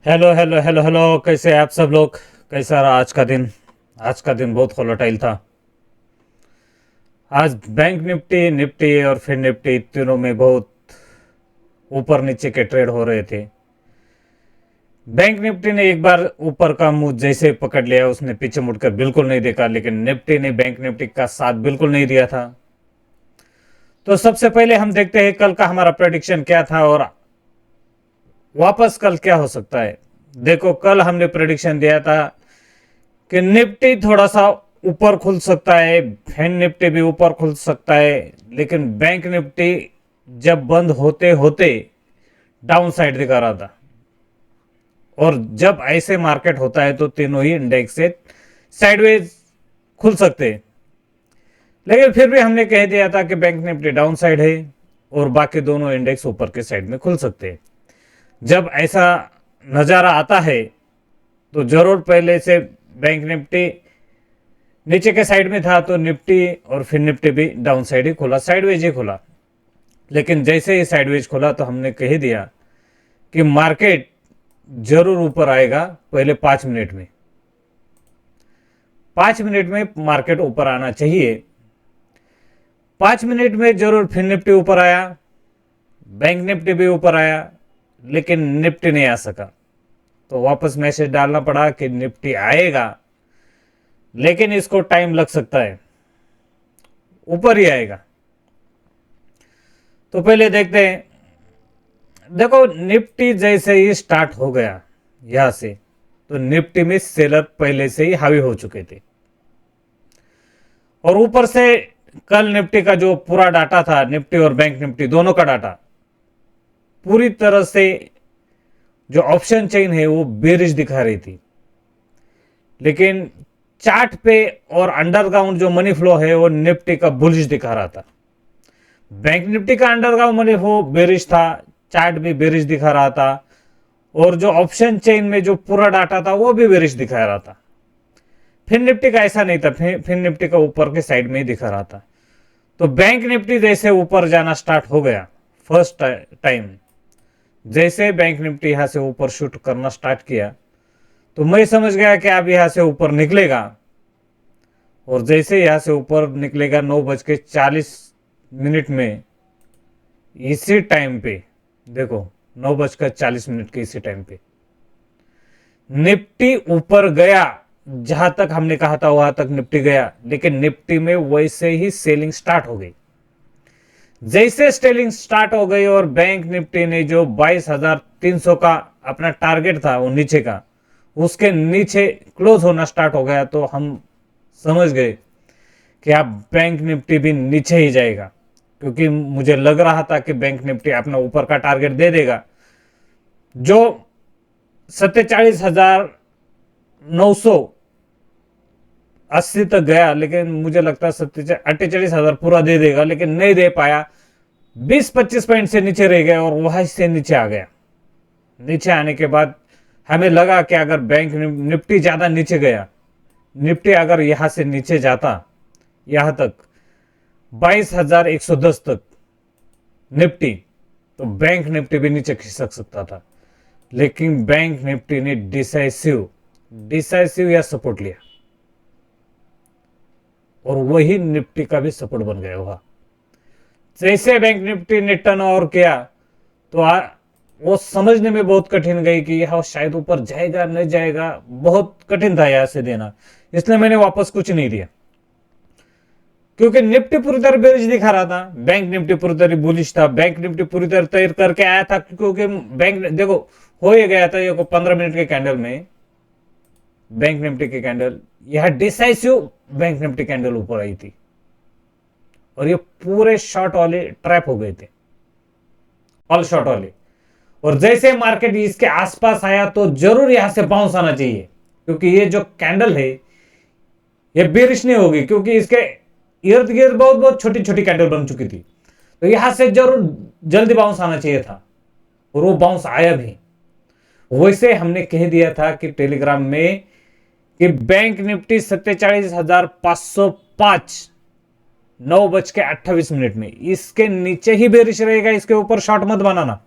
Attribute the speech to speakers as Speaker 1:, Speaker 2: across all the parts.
Speaker 1: Hello hello hello hello, कैसे हैं आप सब लोग। कैसा रहा आज का दिन। आज का दिन बहुत वोलेटाइल था। आज बैंक निफ्टी निफ्टी और फिर निफ्टी तीनों में बहुत ऊपर नीचे के ट्रेड हो रहे थे। बैंक निफ्टी ने एक बार ऊपर का मुंह जैसे पकड़ लिया, उसने पीछे मुड़कर बिल्कुल नहीं देखा, लेकिन निफ्टी ने बैंक निफ्टी का साथ बिल्कुल नहीं दिया था। तो सबसे पहले हम देखते हैं कल का हमारा प्रेडिक्शन क्या था और वापस कल क्या हो सकता है। देखो, कल हमने प्रेडिक्शन दिया था कि निफ्टी थोड़ा सा ऊपर खुल सकता है, फैन निफ्टी भी ऊपर खुल सकता है, लेकिन बैंक निफ्टी जब बंद होते होते डाउन साइड दिखा रहा था। और जब ऐसे मार्केट होता है तो तीनों ही इंडेक्स से साइडवेज खुल सकते हैं, लेकिन फिर भी हमने कह दिया था कि बैंक निफ्टी डाउन साइड है और बाकी दोनों इंडेक्स ऊपर के साइड में खुल सकते हैं। जब ऐसा नज़ारा आता है तो जरूर पहले से बैंक निफ्टी नीचे के साइड में था तो निफ्टी और फिर निफ्टी भी डाउन साइड ही खुला, साइडवेज ही खुला। लेकिन जैसे ही साइडवेज खुला तो हमने कह दिया कि मार्केट जरूर ऊपर आएगा। पहले 5 मिनट में 5 मिनट में मार्केट ऊपर आना चाहिए। 5 मिनट में जरूर फिर निफ्टी ऊपर आया, बैंक निफ्टी भी ऊपर आया, लेकिन निफ्टी नहीं आ सका। तो वापस मैसेज डालना पड़ा कि निफ्टी आएगा, लेकिन इसको टाइम लग सकता है, ऊपर ही आएगा। तो पहले देखते हैं। देखो, निफ्टी जैसे ही स्टार्ट हो गया यहां से, तो निफ्टी में सेलर पहले से ही हावी हो चुके थे। और ऊपर से कल निफ्टी का जो पूरा डाटा था, निफ्टी और बैंक निफ्टी दोनों का डाटा पूरी तरह से जो ऑप्शन चेन है वो बेरिश दिखा रही थी। लेकिन चार्ट पे और अंडरग्राउंड जो मनी फ्लो है वो निफ्टी का बुलिश दिखा रहा था। बैंक निफ्टी का अंडरग्राउंड मनी फ्लो बेरिश था, चार्ट भी बेरिश दिखा रहा था, और जो ऑप्शन चेन में जो पूरा डाटा था वो भी बेरिश दिखा रहा था। फिर निफ्टी का ऐसा नहीं था, फिर निफ्टी का ऊपर के साइड में ही दिखा रहा था। तो बैंक निफ्टी जैसे ऊपर जाना स्टार्ट हो गया फर्स्ट टाइम, जैसे बैंक निफ्टी यहां से ऊपर शूट करना स्टार्ट किया तो मैं समझ गया कि अब यहां से ऊपर निकलेगा। और जैसे यहां से ऊपर निकलेगा 9:40 में, इसी टाइम पे देखो 9:40 के इसी टाइम पे निफ्टी ऊपर गया। जहां तक हमने कहा था वहां तक निफ्टी गया, लेकिन निफ्टी में वैसे ही सेलिंग स्टार्ट हो गई। जैसे सेलिंग स्टार्ट हो गई और बैंक निफ्टी ने जो 22,300 का अपना टारगेट था वो नीचे का, उसके नीचे क्लोज होना स्टार्ट हो गया, तो हम समझ गए कि अब बैंक निफ्टी भी नीचे ही जाएगा। क्योंकि मुझे लग रहा था कि बैंक निफ्टी अपना ऊपर का टारगेट दे देगा जो 47,980 तक गया, लेकिन मुझे लगता है 48,000 पूरा दे देगा, लेकिन नहीं दे पाया। 20-25 पॉइंट से नीचे रह गया और वहां से नीचे आ गया। नीचे आने के बाद हमें लगा कि अगर बैंक निफ्टी ज्यादा नीचे गया, निफ्टी अगर यहां से नीचे जाता यहां तक 22,110 तक निफ्टी, तो बैंक निफ्टी भी नीचे खिसक सकता था। लेकिन बैंक निफ्टी ने डिसाइसिव या सपोर्ट लिया और वही निफ्टी का भी सपोर्ट बन गया हुआ। जैसे बैंक निफ्टी ने टर्न ओवर किया तो वो समझने में बहुत कठिन गई कि यह शायद ऊपर जाएगा नहीं जाएगा, बहुत कठिन था यहां से देना। इसलिए मैंने वापस कुछ नहीं दिया, क्योंकि निफ्टी पूरी तरह बेरिश दिखा रहा था, बैंक निफ्टी पूरी तरह बुलिश था। बैंक निफ्टी पूरी तरह तैयार करके आया था, क्योंकि बैंक देखो हो ही गया था। ये 15 मिनट के कैंडल में बैंक निफ्टी की कैंडल, यह डिसाइसिव बैंक निफ्टी कैंडल ऊपर आई थी और ये पूरे शॉर्ट वाले ट्रैप हो गए थे, ऑल शॉर्ट वाले। और जैसे मार्केट इसके आसपास आया तो जरूर यहां से बाउंस आना चाहिए, क्योंकि ये जो कैंडल है ये बेरिश नहीं होगी, क्योंकि इसके इर्द गिर्द बहुत बहुत छोटी छोटी कैंडल बन चुकी थी। तो यहां से जरूर जल्दी बाउंस आना चाहिए था और वो बाउंस आया भी। वैसे हमने कह दिया था कि टेलीग्राम में कि बैंक निफ्टी 47,505 9:28 में इसके नीचे ही बेरिश रहेगा, इसके ऊपर शॉर्ट मत बनाना।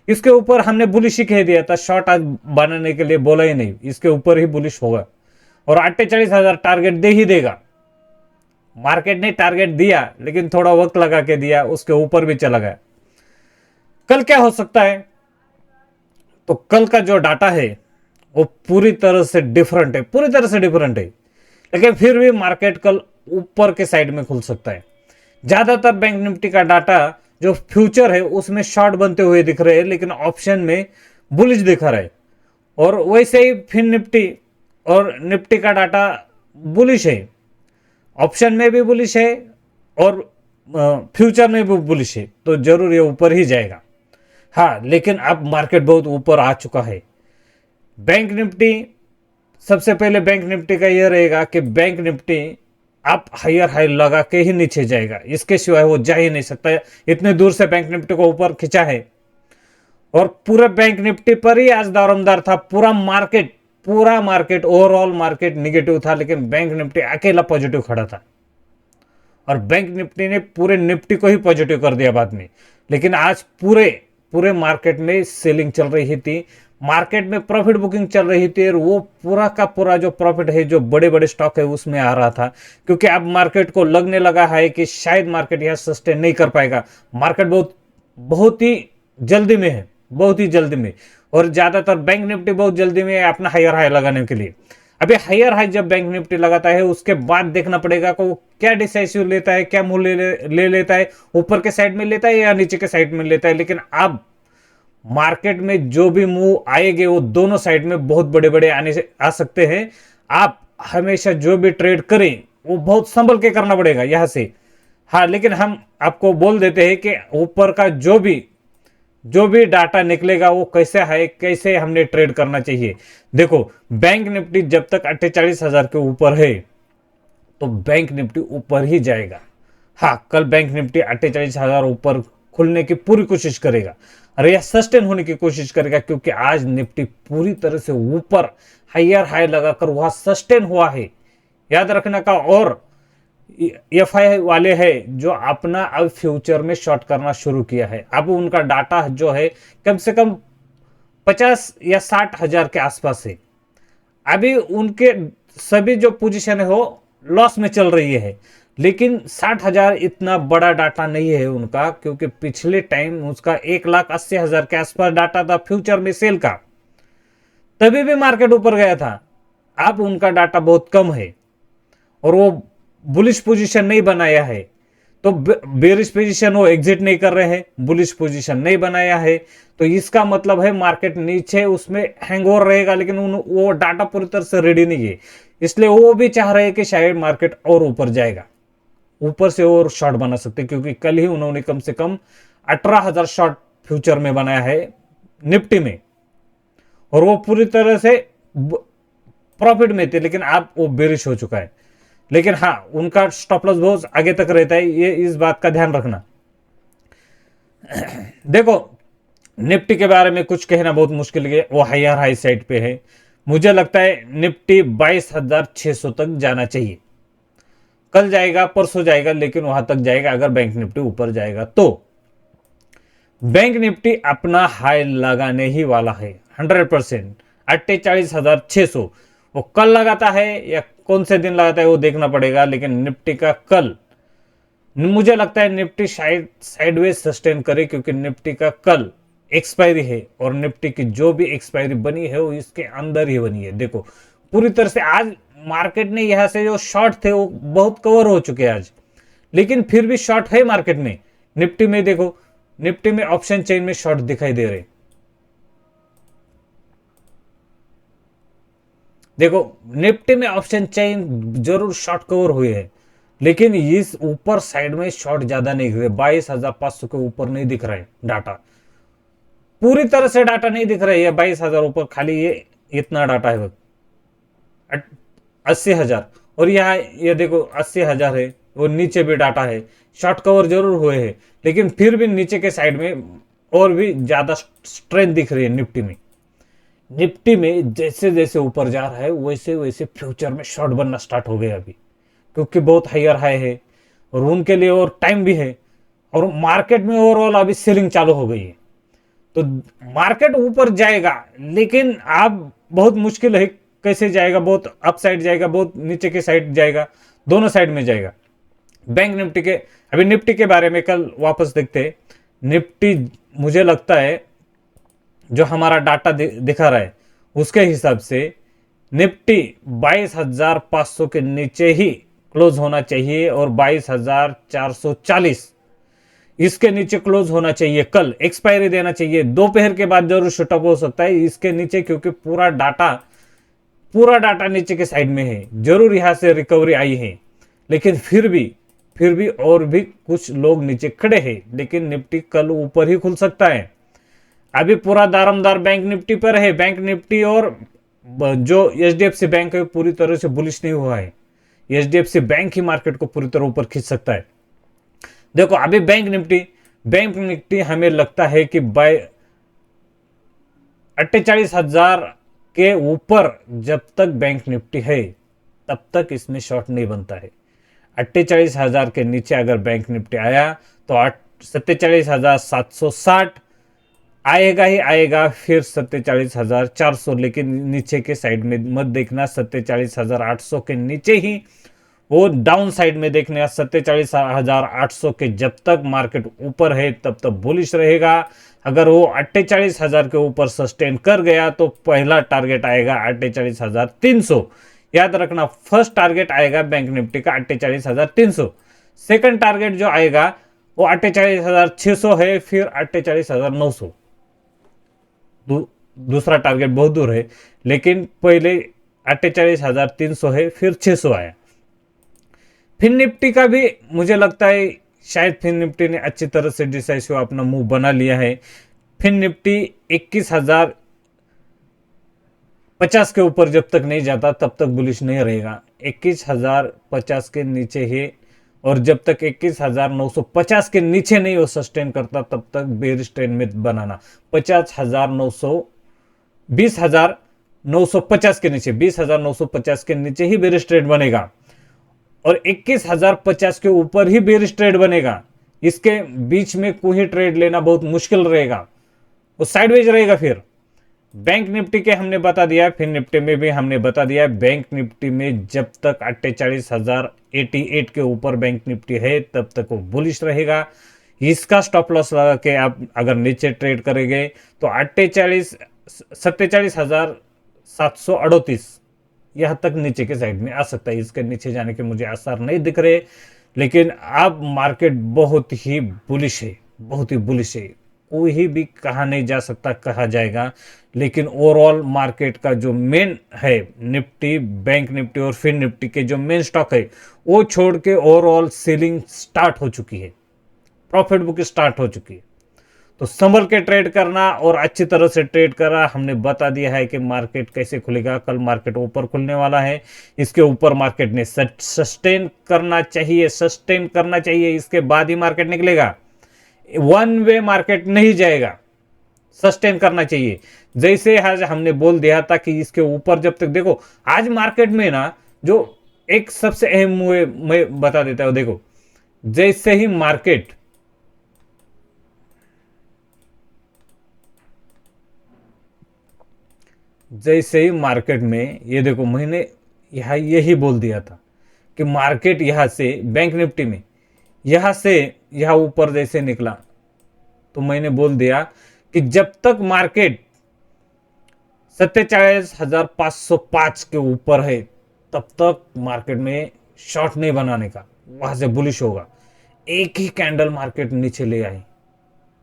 Speaker 1: इसके ऊपर हमने बुलिश ही कह दिया था, शॉर्ट आज बनाने के लिए बोला ही नहीं, इसके ऊपर ही बुलिश होगा और 48,000 टारगेट दे ही देगा। मार्केट ने टारगेट दिया लेकिन थोड़ा वक्त लगा के दिया, उसके ऊपर भी चला गया। कल क्या हो सकता है, तो कल का जो डाटा है वो पूरी तरह से डिफरेंट है, पूरी तरह से डिफरेंट है, लेकिन फिर भी मार्केट कल ऊपर के साइड में खुल सकता है। ज्यादातर बैंक निफ्टी का डाटा जो फ्यूचर है उसमें शॉर्ट बनते हुए दिख रहे हैं, लेकिन ऑप्शन में बुलिश दिख रहा है। और वैसे ही फिन निफ्टी और निफ्टी का डाटा बुलिश है, ऑप्शन में भी बुलिश है और फ्यूचर में भी बुलिश है, तो जरूर ये ऊपर ही जाएगा। हाँ, लेकिन अब मार्केट बहुत ऊपर आ चुका है। बैंक निफ्टी, सबसे पहले बैंक निफ्टी का यह रहेगा कि बैंक निफ्टी आप हायर हाई लगा के ही नीचे जाएगा, इसके सिवाय वो जा ही नहीं सकता। इतने दूर से बैंक निफ्टी को ऊपर खिंचा है और पूरे बैंक निफ्टी पर ही आज दारोमदार था। पूरा मार्केट ओवरऑल मार्केट निगेटिव था, लेकिन बैंक निफ्टी अकेला पॉजिटिव खड़ा था और बैंक निफ्टी ने पूरे निफ्टी को ही पॉजिटिव कर दिया बाद में। लेकिन आज पूरे मार्केट में सेलिंग चल रही थी, मार्केट में प्रॉफिट बुकिंग चल रही थी और वो पूरा का पूरा जो प्रॉफिट है जो बड़े बड़े स्टॉक है उसमें आ रहा था, क्योंकि अब मार्केट को लगने लगा है कि शायद मार्केट यह सस्टेन नहीं कर पाएगा। मार्केट बहुत ही जल्दी में है, बहुत ही जल्दी में, और ज्यादातर बैंक निफ्टी बहुत जल्दी में है अपना हायर हाई लगाने के लिए। अभी हायर हाई जब बैंक निफ्टी लगाता है उसके बाद देखना पड़ेगा कि वो क्या डिसाइसिव लेता है, क्या मूव ले लेता है, ऊपर के साइड में लेता है या नीचे के साइड में लेता है। लेकिन अब मार्केट में जो भी मूव आएंगे वो दोनों साइड में बहुत बड़े बड़े आ सकते हैं। आप हमेशा जो भी ट्रेड करें वो बहुत संभल के करना पड़ेगा यहां से। हाँ, लेकिन हम आपको बोल देते हैं कि ऊपर का जो भी डाटा निकलेगा वो कैसे है, कैसे हमने ट्रेड करना चाहिए। देखो, बैंक निफ्टी जब तक 48,000 के ऊपर है तो बैंक निफ्टी ऊपर ही जाएगा। हाँ, कल बैंक निफ्टी 48,000 ऊपर खुलने की पूरी कोशिश करेगा और यह सस्टेन होने की कोशिश करेगा, क्योंकि आज निफ्टी पूरी तरह से ऊपर हायर हाई लगाकर वहां सस्टेन हुआ है, याद रखना का। और एफआई वाले हैं जो अपना अब फ्यूचर में शॉर्ट करना शुरू किया है, अब उनका डाटा जो है कम से कम 50 या 60,000 के आसपास है। अभी उनके सभी जो पोजीशन है वो लॉस में चल रही है, लेकिन 60,000 इतना बड़ा डाटा नहीं है उनका, क्योंकि पिछले टाइम उसका 1,80,000 के आसपास डाटा था फ्यूचर में सेल का, तभी भी मार्केट ऊपर गया था। अब उनका डाटा बहुत कम है और वो बुलिश पोजीशन नहीं बनाया है, तो बेरिश पोजीशन वो एग्जिट नहीं कर रहे हैं, बुलिश पोजीशन नहीं बनाया है, तो इसका मतलब है मार्केट नीचे उसमें हैंगओवर रहेगा, लेकिन वो डाटा पूरी तरह से रेडी नहीं है। इसलिए वो भी चाह रहे हैं कि शायद मार्केट और ऊपर जाएगा, ऊपर से और शॉर्ट बना सकते, क्योंकि कल ही उन्होंने कम से कम 18,000 शॉर्ट फ्यूचर में बनाया है निफ्टी में और वो पूरी तरह से प्रॉफिट में थे, लेकिन अब वो बेरिश हो चुका है। लेकिन हाँ, उनका स्टॉप लॉस बहुत आगे तक रहता है, ये इस बात का ध्यान रखना। देखो, निफ्टी के बारे में कुछ कहना बहुत मुश्किल है, वो हायर हाई साइड पे है। मुझे लगता है निफ्टी 22,600 तक जाना चाहिए। कल जाएगा, परसों जाएगा, लेकिन वहां तक जाएगा अगर बैंक निफ्टी ऊपर जाएगा तो। बैंक निफ्टी अपना हाई लगाने ही वाला है 100%, 48,600। वो कल लगाता है या कौन से दिन लगाता है वो देखना पड़ेगा, लेकिन निफ्टी का कल मुझे लगता है निफ्टी शायद साइडवेज सस्टेन करे, क्योंकि निफ्टी का कल एक्सपायरी है और निफ्टी की जो भी एक्सपायरी बनी है वो इसके अंदर ही बनी है। देखो, पूरी तरह से आज मार्केट ने यहां से जो शॉर्ट थे वो बहुत कवर हो चुके हैं आज, लेकिन फिर भी शॉर्ट है मार्केट में। निफ्टी में देखो, निफ्टी में ऑप्शन चेन में शॉर्ट दिखाई दे रहे। देखो, निफ्टी में ऑप्शन चेन जरूर शॉर्ट कवर हुए हैं, लेकिन इस ऊपर साइड में शॉर्ट ज्यादा नहीं दिख रहे। 22,500 के ऊपर नहीं दिख रहा है डाटा, पूरी तरह से डाटा नहीं दिख रहा है। 22,000 ऊपर खाली ये इतना डाटा है, 80,000, और यहाँ ये देखो 80,000 है, वो नीचे भी डाटा है, शॉर्ट कवर जरूर हुए हैं, लेकिन फिर भी नीचे के साइड में और भी ज्यादा स्ट्रेंथ दिख रही है निफ्टी में। निफ्टी में जैसे जैसे ऊपर जा रहा है वैसे वैसे फ्यूचर में शॉर्ट बनना स्टार्ट हो गया अभी, क्योंकि बहुत हायर हाई है और उनके लिए और टाइम भी है और मार्केट में ओवरऑल अभी सेलिंग चालू हो गई है। तो मार्केट ऊपर जाएगा, लेकिन आप बहुत मुश्किल है कैसे जाएगा, बहुत अप साइड जाएगा, बहुत नीचे के साइड जाएगा, दोनों साइड में जाएगा। बैंक निफ्टी के, अभी निफ्टी के बारे में कल वापस देखते हैं। निफ्टी मुझे लगता है जो हमारा डाटा दिखा रहा है उसके हिसाब से निफ्टी 22,500 के नीचे ही क्लोज होना चाहिए और 22,440 इसके नीचे क्लोज होना चाहिए। कल एक्सपायरी देना चाहिए, दोपहर के बाद जरूर शूटअप हो सकता है इसके नीचे, क्योंकि पूरा डाटा नीचे के साइड में है। जरूर यहां से रिकवरी आई है, लेकिन फिर भी और भी कुछ लोग नीचे खड़े हैं, लेकिन निफ्टी कल ऊपर ही खुल सकता है। अभी पूरा दारमदार बैंक निफ्टी पर है। बैंक निफ्टी और जो एचडीएफसी बैंक है पूरी तरह से बुलिश नहीं हुआ है। एचडीएफसी बैंक ही मार्केट को पूरी तरह ऊपर खींच सकता है। देखो अभी बैंक निफ्टी हमें लगता है कि 48,000 के ऊपर जब तक बैंक निफ्टी है तब तक इसमें शॉर्ट नहीं बनता है। 48,000 के नीचे अगर बैंक निफ्टी आया तो 47,760 आएगा ही आएगा, फिर 47,400, लेकिन नीचे के साइड में मत देखना। 47,800 के नीचे ही वो डाउन साइड में देखने। 47,800 के जब तक मार्केट ऊपर है तब तक बुलिश रहेगा। अगर वो 48,000 के ऊपर सस्टेन कर गया तो पहला टारगेट आएगा 48,300। याद रखना, फर्स्ट टारगेट आएगा बैंक निफ्टी का 48,300। सेकंड टारगेट जो आएगा वो 48,600 है, फिर 48,900। दूसरा टारगेट बहुत दूर है, लेकिन पहले 48,300 है, फिर 600 आया। फिर निफ्टी का भी मुझे लगता है शायद फिर निफ्टी ने अच्छी तरह से डिसाइसिव अपना मूव बना लिया है। फिर निफ्टी 21,050 के ऊपर जब तक नहीं जाता तब तक बुलिश नहीं रहेगा। 21,050 के नीचे ही, और जब तक 21,950 के नीचे नहीं वो सस्टेन करता तब तक बेरिश ट्रेंड में बनाना। 20,950 के नीचे, 20,950 के नीचे ही बेरिश ट्रेंड बनेगा और 21,050 के ऊपर ही बेरिश ट्रेड बनेगा। इसके बीच में कोई ट्रेड लेना बहुत मुश्किल रहेगा, वो साइडवेज रहेगा। फिर बैंक निफ्टी के हमने बता दिया, फिर निफ्टी में भी हमने बता दिया। बैंक निफ्टी में जब तक 48,088 के ऊपर बैंक निफ्टी है तब तक वो बुलिश रहेगा। इसका स्टॉप लॉस लगा के आप अगर नीचे ट्रेड करेंगे तो 47,738 यहां तक नीचे के साइड में आ सकता है। इसके नीचे जाने के मुझे आसार नहीं दिख रहे, लेकिन अब मार्केट बहुत ही बुलिश है, बहुत ही बुलिश है। कोई भी कहा नहीं जा सकता, कहा जाएगा, लेकिन ओवरऑल मार्केट का जो मेन है निफ्टी, बैंक निफ्टी और फिर निफ्टी के जो मेन स्टॉक है वो छोड़ के ओवरऑल सेलिंग स्टार्ट हो चुकी है, प्रॉफिट बुक स्टार्ट हो चुकी है। तो संभल के ट्रेड करना और अच्छी तरह से ट्रेड करना। हमने बता दिया है कि मार्केट कैसे खुलेगा। कल मार्केट ऊपर खुलने वाला है, इसके ऊपर मार्केट ने सस्टेन करना चाहिए, इसके बाद ही मार्केट निकलेगा। वन वे मार्केट नहीं जाएगा, सस्टेन करना चाहिए। जैसे आज हमने बोल दिया था कि इसके ऊपर जब तक देखो, आज मार्केट में ना जो एक सबसे अहम मैं बता देता हूं। देखो जैसे ही मार्केट में ये देखो, मैंने यही बोल दिया था कि मार्केट यहां से बैंक निफ्टी में यहां ऊपर जैसे निकला तो मैंने बोल दिया कि जब तक मार्केट 47,505 के ऊपर है तब तक मार्केट में शॉर्ट नहीं बनाने का, वहां से बुलिश होगा। एक ही कैंडल मार्केट नीचे ले आई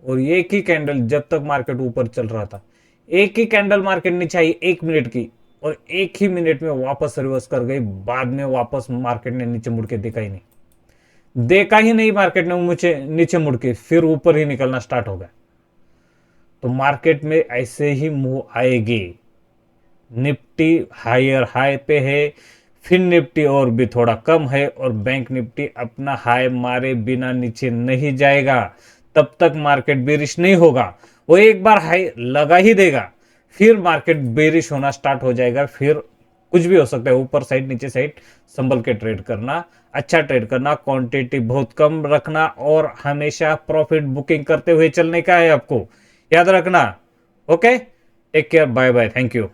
Speaker 1: और एक ही कैंडल जब तक मार्केट ऊपर चल रहा था, एक ही कैंडल मार्केट नीचे आई 1 मिनट की और एक ही मिनट में वापस रिवर्स कर गई। बाद में वापस मार्केट ने नीचे मुड़ के देखा ही नहीं मार्केट ने मुझे नीचे मुड़ के, फिर ऊपर ही निकलना स्टार्ट हो गया। तो मार्केट में ऐसे ही मूव आएगी। निफ्टी हायर हाई पे है, फिर निफ्टी और भी थोड़ा कम है और बैंक निफ्टी अपना हाई मारे बिना नीचे नहीं जाएगा। तब तक मार्केट बेरिश नहीं होगा, वो एक बार हाई लगा ही देगा, फिर मार्केट बेरिश होना स्टार्ट हो जाएगा। फिर कुछ भी हो सकता है, ऊपर साइड नीचे साइड। संभल के ट्रेड करना, अच्छा ट्रेड करना, क्वांटिटी बहुत कम रखना और हमेशा प्रॉफिट बुकिंग करते हुए चलने का है आपको। याद रखना। Okay, take care, bye bye, thank you.